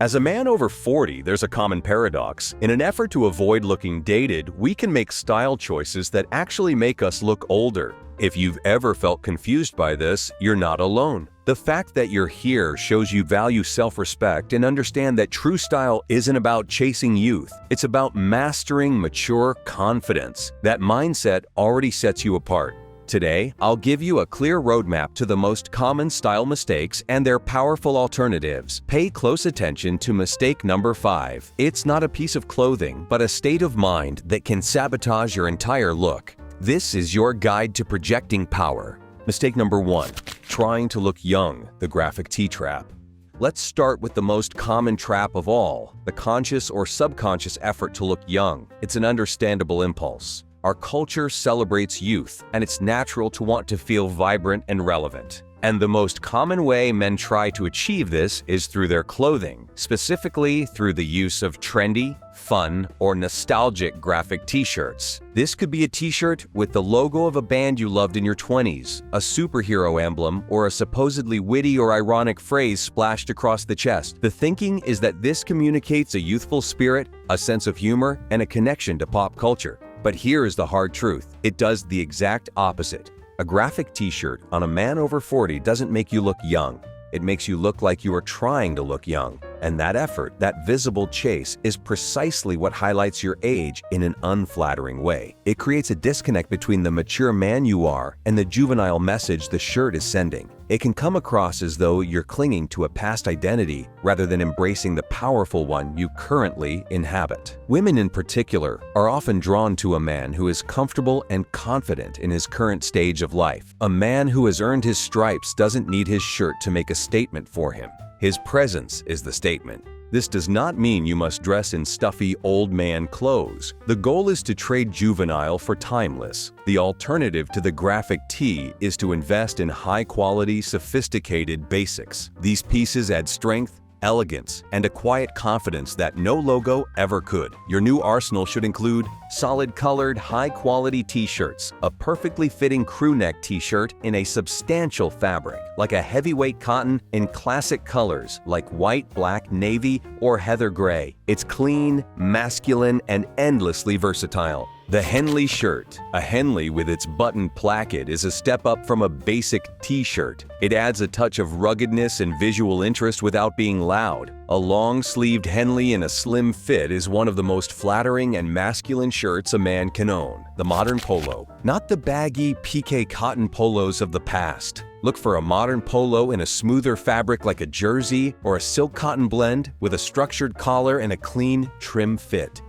As a man over 40, there's a common paradox. In an effort to avoid looking dated, we can make style choices that actually make us look older. If you've ever felt confused by this, you're not alone. The fact that you're here shows you value self-respect and understand that true style isn't about chasing youth. It's about mastering mature confidence. That mindset already sets you apart. Today, I'll give you a clear roadmap to the most common style mistakes and their powerful alternatives. Pay close attention to mistake number 5. It's not a piece of clothing, but a state of mind that can sabotage your entire look. This is your guide to projecting power. Mistake number 1. Trying to look young, the graphic tee trap. Let's start with the most common trap of all, the conscious or subconscious effort to look young. It's an understandable impulse. Our culture celebrates youth, and it's natural to want to feel vibrant and relevant. And the most common way men try to achieve this is through their clothing, specifically through the use of trendy, fun, or nostalgic graphic t-shirts. This could be a t-shirt with the logo of a band you loved in your 20s, a superhero emblem, or a supposedly witty or ironic phrase splashed across the chest. The thinking is that this communicates a youthful spirit, a sense of humor, and a connection to pop culture. But here is the hard truth. It does the exact opposite. A graphic t-shirt on a man over 40 doesn't make you look young. It makes you look like you are trying to look young. And that effort, that visible chase, is precisely what highlights your age in an unflattering way. It creates a disconnect between the mature man you are and the juvenile message the shirt is sending. It can come across as though you're clinging to a past identity rather than embracing the powerful one you currently inhabit. Women in particular are often drawn to a man who is comfortable and confident in his current stage of life. A man who has earned his stripes doesn't need his shirt to make a statement for him. His presence is the statement. This does not mean you must dress in stuffy old man clothes. The goal is to trade juvenile for timeless. The alternative to the graphic tee is to invest in high-quality, sophisticated basics. These pieces add strength, elegance, and a quiet confidence that no logo ever could. Your new arsenal should include solid-colored, high-quality t-shirts, a perfectly fitting crew neck t-shirt in a substantial fabric, like a heavyweight cotton in classic colors like white, black, navy, or heather gray. It's clean, masculine, and endlessly versatile. The Henley shirt. A Henley with its button placket is a step up from a basic t-shirt. It adds a touch of ruggedness and visual interest without being loud. A long-sleeved Henley in a slim fit is one of the most flattering and masculine shirts a man can own. The modern polo. Not the baggy, piqué cotton polos of the past. Look for a modern polo in a smoother fabric like a jersey or a silk cotton blend with a structured collar and a clean, trim fit.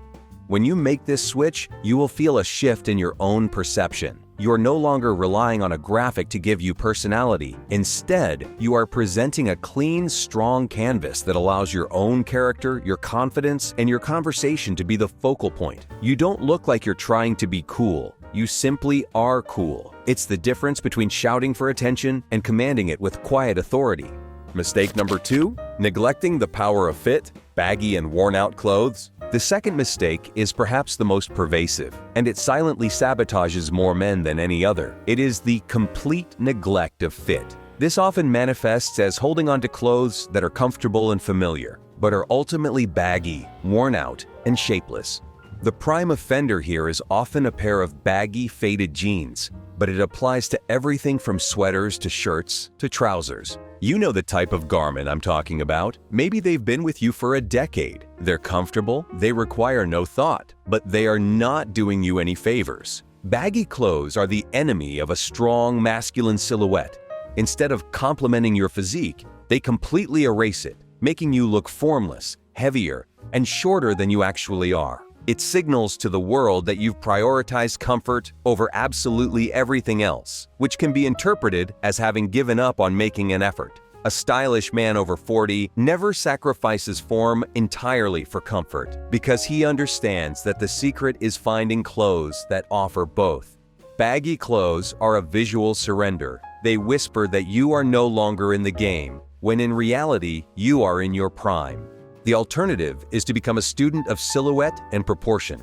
When you make this switch, you will feel a shift in your own perception. You are no longer relying on a graphic to give you personality. Instead, you are presenting a clean, strong canvas that allows your own character, your confidence, and your conversation to be the focal point. You don't look like you're trying to be cool. You simply are cool. It's the difference between shouting for attention and commanding it with quiet authority. Mistake number 2, neglecting the power of fit, baggy and worn-out clothes. The second mistake is perhaps the most pervasive, and it silently sabotages more men than any other. It is the complete neglect of fit. This often manifests as holding on to clothes that are comfortable and familiar, but are ultimately baggy, worn out, and shapeless. The prime offender here is often a pair of baggy, faded jeans, but it applies to everything from sweaters to shirts to trousers. You know the type of garment I'm talking about. Maybe they've been with you for a decade. They're comfortable, they require no thought, but they are not doing you any favors. Baggy clothes are the enemy of a strong, masculine silhouette. Instead of complementing your physique, they completely erase it, making you look formless, heavier, and shorter than you actually are. It signals to the world that you've prioritized comfort over absolutely everything else, which can be interpreted as having given up on making an effort. A stylish man over 40 never sacrifices form entirely for comfort because he understands that the secret is finding clothes that offer both. Baggy clothes are a visual surrender. They whisper that you are no longer in the game, when in reality, you are in your prime. The alternative is to become a student of silhouette and proportion.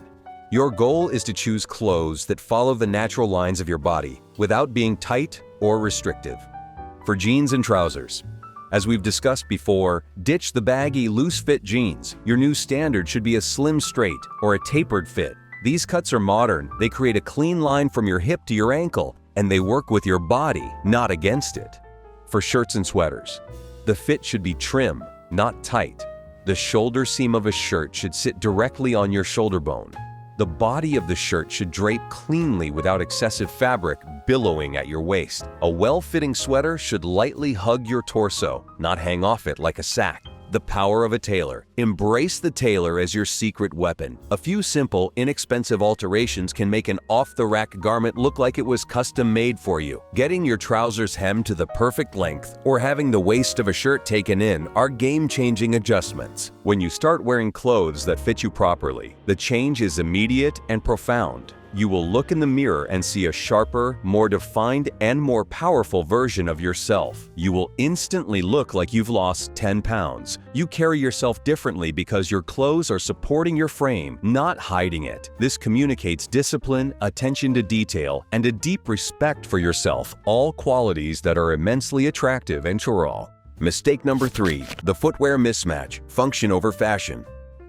Your goal is to choose clothes that follow the natural lines of your body without being tight or restrictive. For jeans and trousers. As we've discussed before, ditch the baggy, loose-fit jeans. Your new standard should be a slim straight or a tapered fit. These cuts are modern. They create a clean line from your hip to your ankle, and they work with your body, not against it. For shirts and sweaters, the fit should be trim, not tight. The shoulder seam of a shirt should sit directly on your shoulder bone. The body of the shirt should drape cleanly without excessive fabric billowing at your waist. A well-fitting sweater should lightly hug your torso, not hang off it like a sack. The power of a tailor. Embrace the tailor as your secret weapon. A few simple, inexpensive alterations can make an off-the-rack garment look like it was custom-made for you. Getting your trousers hemmed to the perfect length or having the waist of a shirt taken in are game-changing adjustments. When you start wearing clothes that fit you properly, the change is immediate and profound. You will look in the mirror and see a sharper, more defined, and more powerful version of yourself. You will instantly look like you've lost 10 pounds. You carry yourself differently because your clothes are supporting your frame, not hiding it. This communicates discipline, attention to detail, and a deep respect for yourself, all qualities that are immensely attractive and all. Mistake number 3, the footwear mismatch, function over fashion.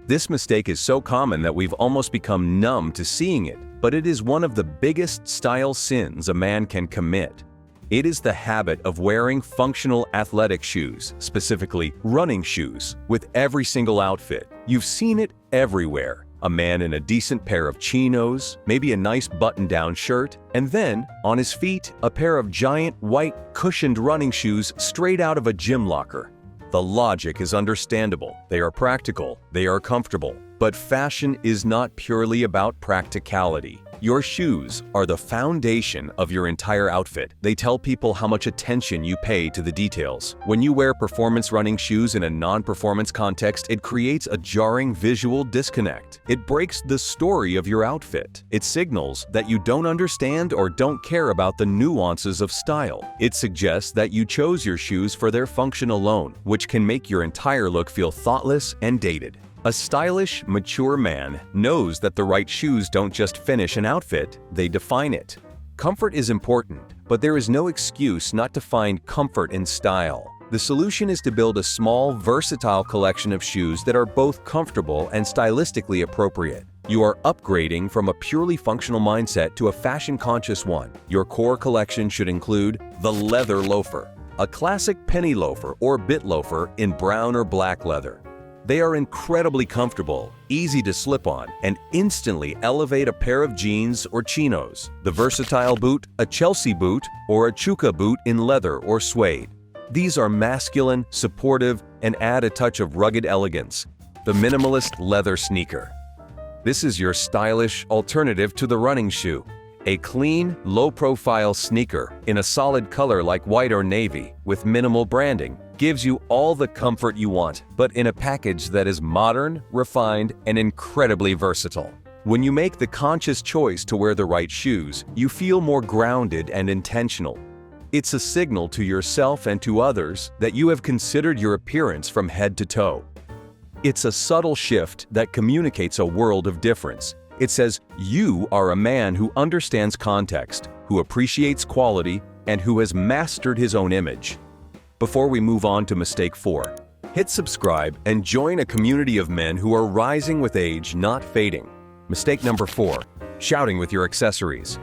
This mistake is so common that we've almost become numb to seeing it, but it is one of the biggest style sins a man can commit. It is the habit of wearing functional athletic shoes, specifically running shoes, with every single outfit. You've seen it everywhere. A man in a decent pair of chinos, maybe a nice button-down shirt, and then, on his feet, a pair of giant white cushioned running shoes straight out of a gym locker. The logic is understandable. They are practical, they are comfortable. But fashion is not purely about practicality. Your shoes are the foundation of your entire outfit. They tell people how much attention you pay to the details. When you wear performance running shoes in a non-performance context, it creates a jarring visual disconnect. It breaks the story of your outfit. It signals that you don't understand or don't care about the nuances of style. It suggests that you chose your shoes for their function alone, which can make your entire look feel thoughtless and dated. A stylish, mature man knows that the right shoes don't just finish an outfit, they define it. Comfort is important, but there is no excuse not to find comfort in style. The solution is to build a small, versatile collection of shoes that are both comfortable and stylistically appropriate. You are upgrading from a purely functional mindset to a fashion-conscious one. Your core collection should include the leather loafer, a classic penny loafer or bit loafer in brown or black leather. They are incredibly comfortable, easy to slip on, and instantly elevate a pair of jeans or chinos. The versatile boot, a Chelsea boot, or a Chuka boot in leather or suede. These are masculine, supportive, and add a touch of rugged elegance. The minimalist leather sneaker. This is your stylish alternative to the running shoe. A clean, low-profile sneaker in a solid color like white or navy with minimal branding gives you all the comfort you want, but in a package that is modern, refined, and incredibly versatile. When you make the conscious choice to wear the right shoes, you feel more grounded and intentional. It's a signal to yourself and to others that you have considered your appearance from head to toe. It's a subtle shift that communicates a world of difference. It says you are a man who understands context, who appreciates quality, and who has mastered his own image. Before we move on to mistake 4, hit subscribe and join a community of men who are rising with age, not fading. Mistake number 4, shouting with your accessories.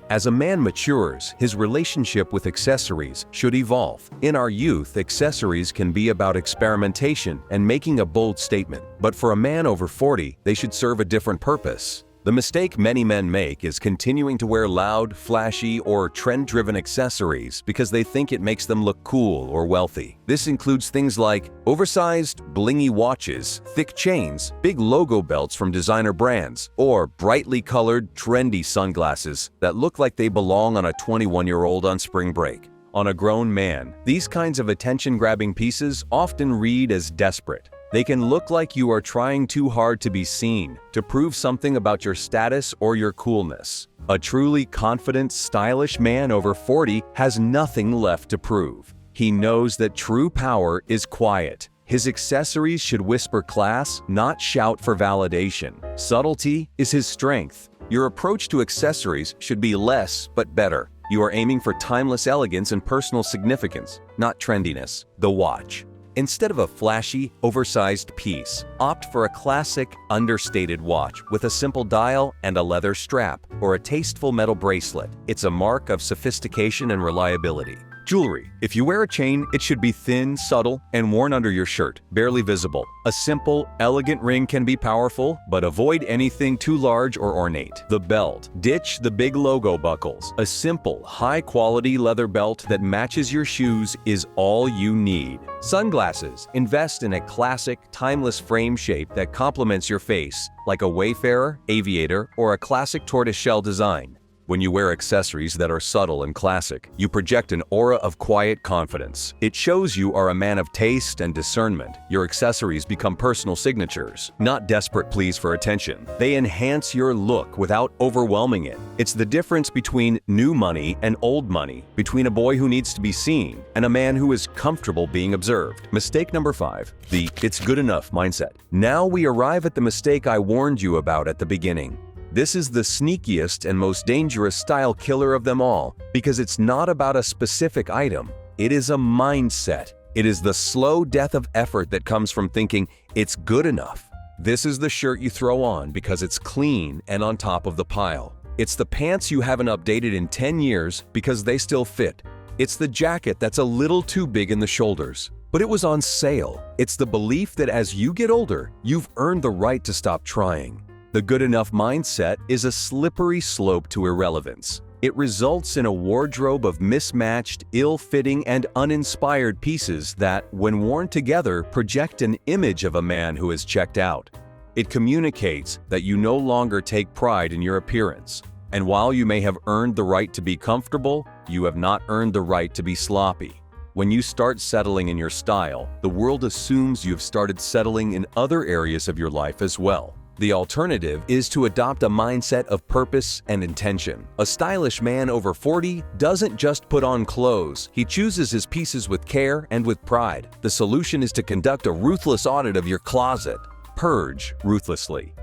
As a man matures, his relationship with accessories should evolve. In our youth, accessories can be about experimentation and making a bold statement. But for a man over 40, they should serve a different purpose. The mistake many men make is continuing to wear loud, flashy, or trend-driven accessories because they think it makes them look cool or wealthy. This includes things like oversized, blingy watches, thick chains, big logo belts from designer brands, or brightly colored, trendy sunglasses that look like they belong on a 21-year-old on spring break. On a grown man, these kinds of attention-grabbing pieces often read as desperate. They can look like you are trying too hard to be seen, to prove something about your status or your coolness. A truly confident, stylish man over 40 has nothing left to prove. He knows that true power is quiet. His accessories should whisper class, not shout for validation. Subtlety is his strength. Your approach to accessories should be less but better. You are aiming for timeless elegance and personal significance, not trendiness. The watch. Instead of a flashy, oversized piece, opt for a classic, understated watch with a simple dial and a leather strap, or a tasteful metal bracelet. It's a mark of sophistication and reliability. Jewelry. If you wear a chain, it should be thin, subtle, and worn under your shirt, barely visible. A simple, elegant ring can be powerful, but avoid anything too large or ornate. The belt. Ditch the big logo buckles. A simple, high-quality leather belt that matches your shoes is all you need. Sunglasses. Invest in a classic, timeless frame shape that complements your face, like a Wayfarer, Aviator, or a classic tortoiseshell design. When you wear accessories that are subtle and classic, you project an aura of quiet confidence. It shows you are a man of taste and discernment. Your accessories become personal signatures, not desperate pleas for attention. They enhance your look without overwhelming it. It's the difference between new money and old money, between a boy who needs to be seen and a man who is comfortable being observed. Mistake number 5, the "it's good enough" mindset. Now we arrive at the mistake I warned you about at the beginning. This is the sneakiest and most dangerous style killer of them all, because it's not about a specific item. It is a mindset. It is the slow death of effort that comes from thinking it's good enough. This is the shirt you throw on because it's clean and on top of the pile. It's the pants you haven't updated in 10 years because they still fit. It's the jacket that's a little too big in the shoulders, but it was on sale. It's the belief that as you get older, you've earned the right to stop trying. The good enough mindset is a slippery slope to irrelevance. It results in a wardrobe of mismatched, ill-fitting, and uninspired pieces that, when worn together, project an image of a man who has checked out. It communicates that you no longer take pride in your appearance. And while you may have earned the right to be comfortable, you have not earned the right to be sloppy. When you start settling in your style, the world assumes you've started settling in other areas of your life as well. The alternative is to adopt a mindset of purpose and intention. A stylish man over 40 doesn't just put on clothes, he chooses his pieces with care and with pride. The solution is to conduct a ruthless audit of your closet. Purge ruthlessly.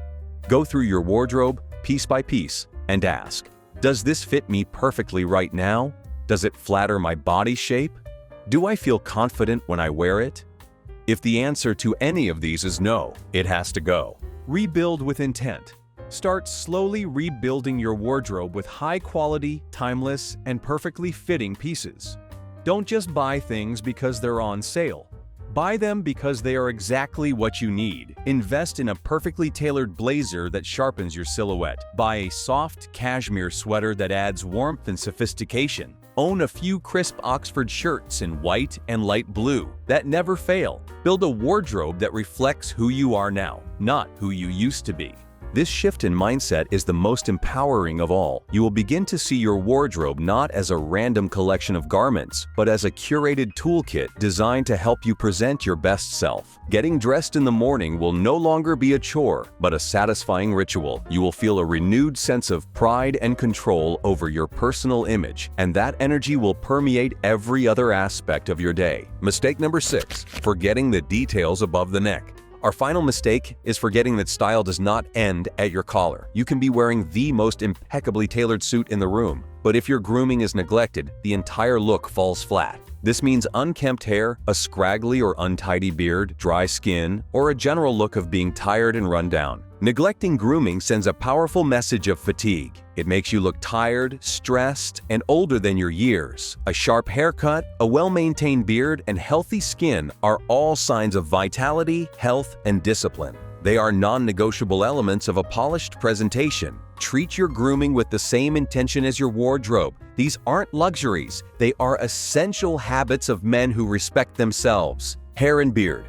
Go through your wardrobe piece by piece and ask, does this fit me perfectly right now? Does it flatter my body shape? Do I feel confident when I wear it? If the answer to any of these is no, it has to go. Rebuild with intent. Start slowly rebuilding your wardrobe with high-quality, timeless, and perfectly fitting pieces. Don't just buy things because they're on sale. Buy them because they are exactly what you need. Invest in a perfectly tailored blazer that sharpens your silhouette. Buy a soft cashmere sweater that adds warmth and sophistication. Own a few crisp Oxford shirts in white and light blue that never fail. Build a wardrobe that reflects who you are now, not who you used to be. This shift in mindset is the most empowering of all. You will begin to see your wardrobe not as a random collection of garments, but as a curated toolkit designed to help you present your best self. Getting dressed in the morning will no longer be a chore, but a satisfying ritual. You will feel a renewed sense of pride and control over your personal image, and that energy will permeate every other aspect of your day. Mistake number 6, forgetting the details above the neck. Our final mistake is forgetting that style does not end at your collar. You can be wearing the most impeccably tailored suit in the room, but if your grooming is neglected, the entire look falls flat. This means unkempt hair, a scraggly or untidy beard, dry skin, or a general look of being tired and run down. Neglecting grooming sends a powerful message of fatigue. It makes you look tired, stressed, and older than your years. A sharp haircut, a well-maintained beard, and healthy skin are all signs of vitality, health, and discipline. They are non-negotiable elements of a polished presentation. Treat your grooming with the same intention as your wardrobe. These aren't luxuries. They are essential habits of men who respect themselves. Hair and beard.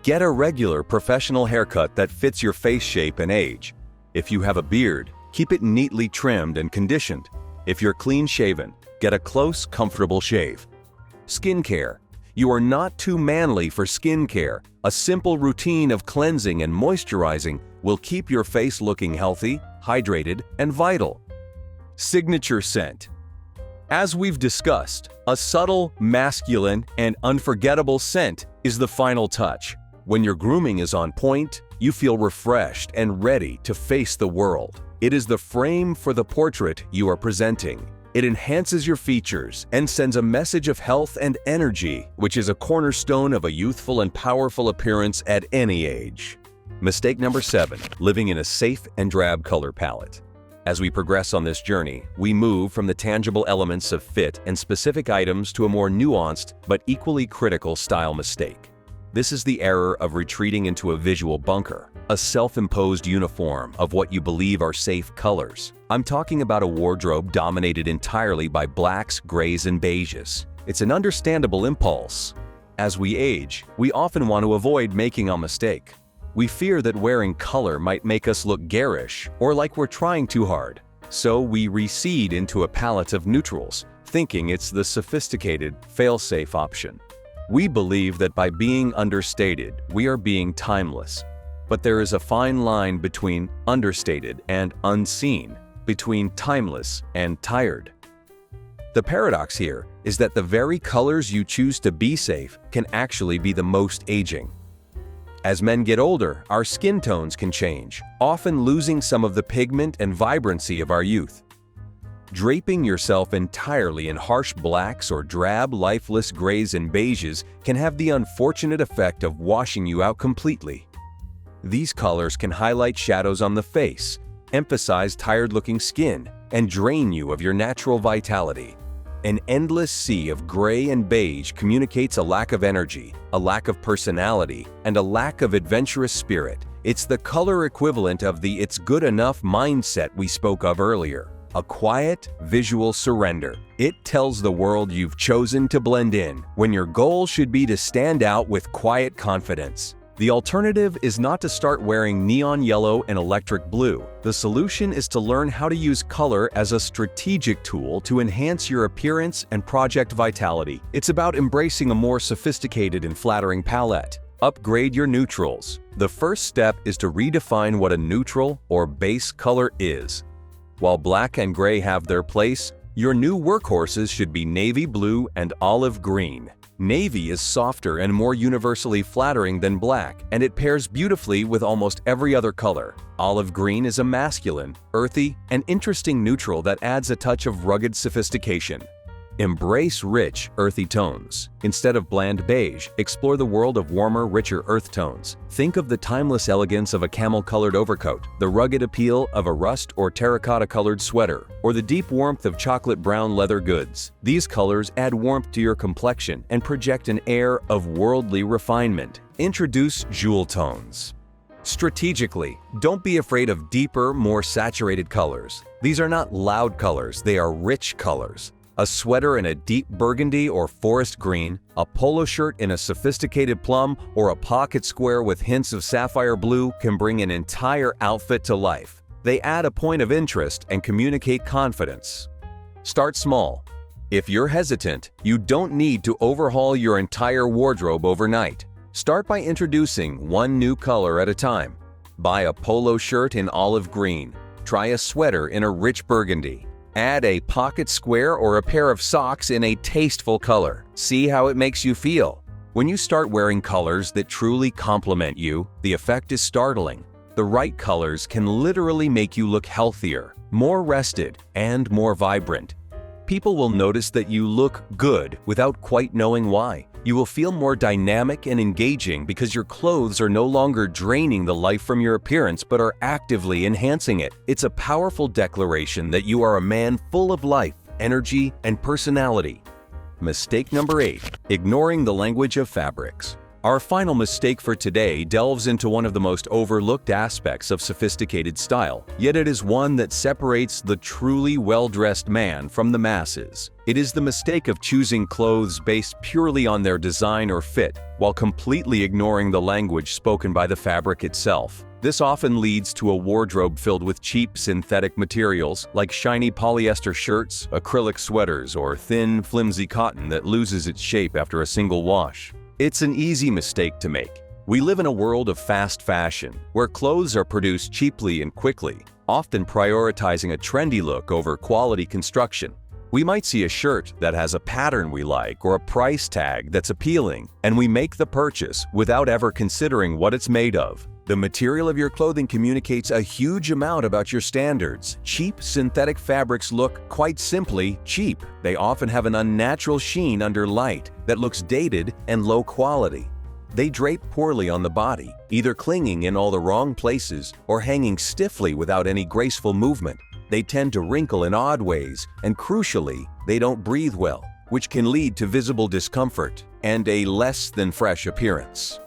Get a regular professional haircut that fits your face shape and age. If you have a beard, keep it neatly trimmed and conditioned. If you're clean-shaven, get a close, comfortable shave. Skincare. You are not too manly for skincare. A simple routine of cleansing and moisturizing will keep your face looking healthy, hydrated, and vital. Signature scent. As we've discussed, a subtle, masculine, and unforgettable scent is the final touch. When your grooming is on point, you feel refreshed and ready to face the world. It is the frame for the portrait you are presenting. It enhances your features and sends a message of health and energy, which is a cornerstone of a youthful and powerful appearance at any age. Mistake number 7, living in a safe and drab color palette. As we progress on this journey, we move from the tangible elements of fit and specific items to a more nuanced but equally critical style mistake. This is the error of retreating into a visual bunker, a self-imposed uniform of what you believe are safe colors. I'm talking about a wardrobe dominated entirely by blacks, grays, and beiges. It's an understandable impulse. As we age, we often want to avoid making a mistake. We fear that wearing color might make us look garish or like we're trying too hard. So we recede into a palette of neutrals, thinking it's the sophisticated, fail-safe option. We believe that by being understated, we are being timeless. But there is a fine line between understated and unseen, between timeless and tired. The paradox here is that the very colors you choose to be safe can actually be the most aging. As men get older, our skin tones can change, often losing some of the pigment and vibrancy of our youth. Draping yourself entirely in harsh blacks or drab, lifeless grays and beiges can have the unfortunate effect of washing you out completely. These colors can highlight shadows on the face, emphasize tired-looking skin, and drain you of your natural vitality. An endless sea of gray and beige communicates a lack of energy, a lack of personality, and a lack of adventurous spirit. It's the color equivalent of the "it's good enough" mindset we spoke of earlier. A quiet, visual surrender. It tells the world you've chosen to blend in, when your goal should be to stand out with quiet confidence. The alternative is not to start wearing neon yellow and electric blue. The solution is to learn how to use color as a strategic tool to enhance your appearance and project vitality. It's about embracing a more sophisticated and flattering palette. Upgrade your neutrals. The first step is to redefine what a neutral or base color is. While black and gray have their place, your new workhorses should be navy blue and olive green. Navy is softer and more universally flattering than black, and it pairs beautifully with almost every other color. Olive green is a masculine, earthy, and interesting neutral that adds a touch of rugged sophistication. Embrace rich, earthy tones. Instead of bland beige, explore the world of warmer, richer earth tones. Think of the timeless elegance of a camel-colored overcoat, the rugged appeal of a rust or terracotta-colored sweater, or the deep warmth of chocolate brown leather goods. These colors add warmth to your complexion and project an air of worldly refinement. Introduce jewel tones. Strategically, don't be afraid of deeper, more saturated colors. These are not loud colors, they are rich colors. A sweater in a deep burgundy or forest green, a polo shirt in a sophisticated plum, or a pocket square with hints of sapphire blue can bring an entire outfit to life. They add a point of interest and communicate confidence. Start small. If you're hesitant, you don't need to overhaul your entire wardrobe overnight. Start by introducing one new color at a time. Buy a polo shirt in olive green. Try a sweater in a rich burgundy. Add a pocket square or a pair of socks in a tasteful color. See how it makes you feel. When you start wearing colors that truly complement you, the effect is startling. The right colors can literally make you look healthier, more rested, and more vibrant. People will notice that you look good without quite knowing why. You will feel more dynamic and engaging because your clothes are no longer draining the life from your appearance but are actively enhancing it. It's a powerful declaration that you are a man full of life, energy, and personality. Mistake number 8. Ignoring the language of fabrics. Our final mistake for today delves into one of the most overlooked aspects of sophisticated style, yet it is one that separates the truly well-dressed man from the masses. It is the mistake of choosing clothes based purely on their design or fit, while completely ignoring the language spoken by the fabric itself. This often leads to a wardrobe filled with cheap synthetic materials like shiny polyester shirts, acrylic sweaters, or thin, flimsy cotton that loses its shape after a single wash. It's an easy mistake to make. We live in a world of fast fashion, where clothes are produced cheaply and quickly, often prioritizing a trendy look over quality construction. We might see a shirt that has a pattern we like or a price tag that's appealing, and we make the purchase without ever considering what it's made of. The material of your clothing communicates a huge amount about your standards. Cheap synthetic fabrics look, quite simply, cheap. They often have an unnatural sheen under light that looks dated and low quality. They drape poorly on the body, either clinging in all the wrong places or hanging stiffly without any graceful movement. They tend to wrinkle in odd ways, and crucially, they don't breathe well, which can lead to visible discomfort and a less than fresh appearance.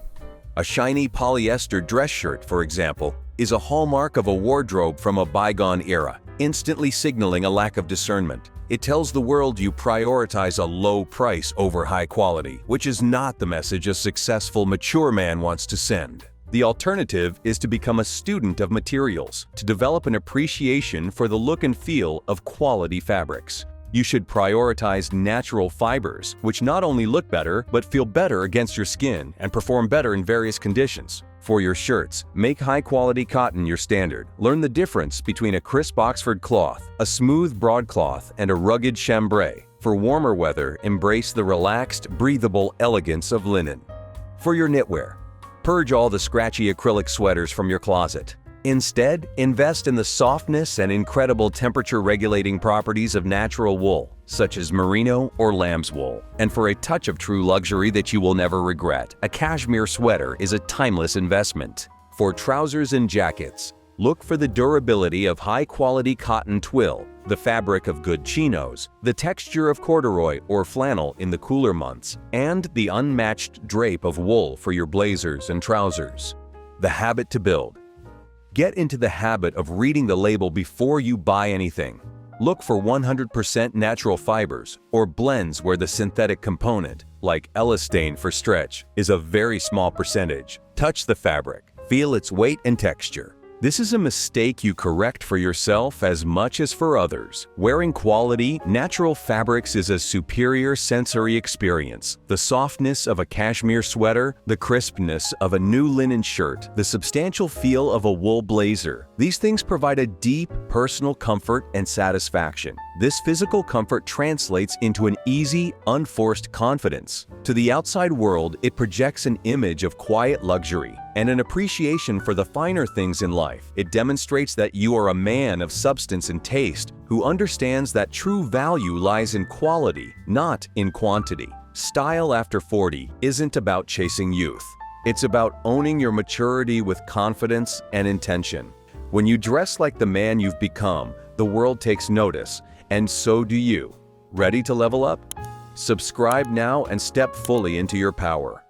A shiny polyester dress shirt, for example, is a hallmark of a wardrobe from a bygone era, instantly signaling a lack of discernment. It tells the world you prioritize a low price over high quality, which is not the message a successful, mature man wants to send. The alternative is to become a student of materials, to develop an appreciation for the look and feel of quality fabrics. You should prioritize natural fibers, which not only look better, but feel better against your skin and perform better in various conditions. For your shirts, make high-quality cotton your standard. Learn the difference between a crisp Oxford cloth, a smooth broadcloth, and a rugged chambray. For warmer weather, embrace the relaxed, breathable elegance of linen. For your knitwear, purge all the scratchy acrylic sweaters from your closet. Instead, invest in the softness and incredible temperature-regulating properties of natural wool, such as merino or lamb's wool. And for a touch of true luxury that you will never regret, a cashmere sweater is a timeless investment. For trousers and jackets, look for the durability of high-quality cotton twill, the fabric of good chinos, the texture of corduroy or flannel in the cooler months, and the unmatched drape of wool for your blazers and trousers. The habit to build. Get into the habit of reading the label before you buy anything. Look for 100% natural fibers or blends where the synthetic component, like elastane for stretch, is a very small percentage. Touch the fabric, feel its weight and texture. This is a mistake you correct for yourself as much as for others. Wearing quality, natural fabrics is a superior sensory experience. The softness of a cashmere sweater, the crispness of a new linen shirt, the substantial feel of a wool blazer. These things provide a deep, personal comfort and satisfaction. This physical comfort translates into an easy, unforced confidence. To the outside world, it projects an image of quiet luxury and an appreciation for the finer things in life. It demonstrates that you are a man of substance and taste who understands that true value lies in quality, not in quantity. Style after 40 isn't about chasing youth. It's about owning your maturity with confidence and intention. When you dress like the man you've become, the world takes notice, and so do you. Ready to level up? Subscribe now and step fully into your power.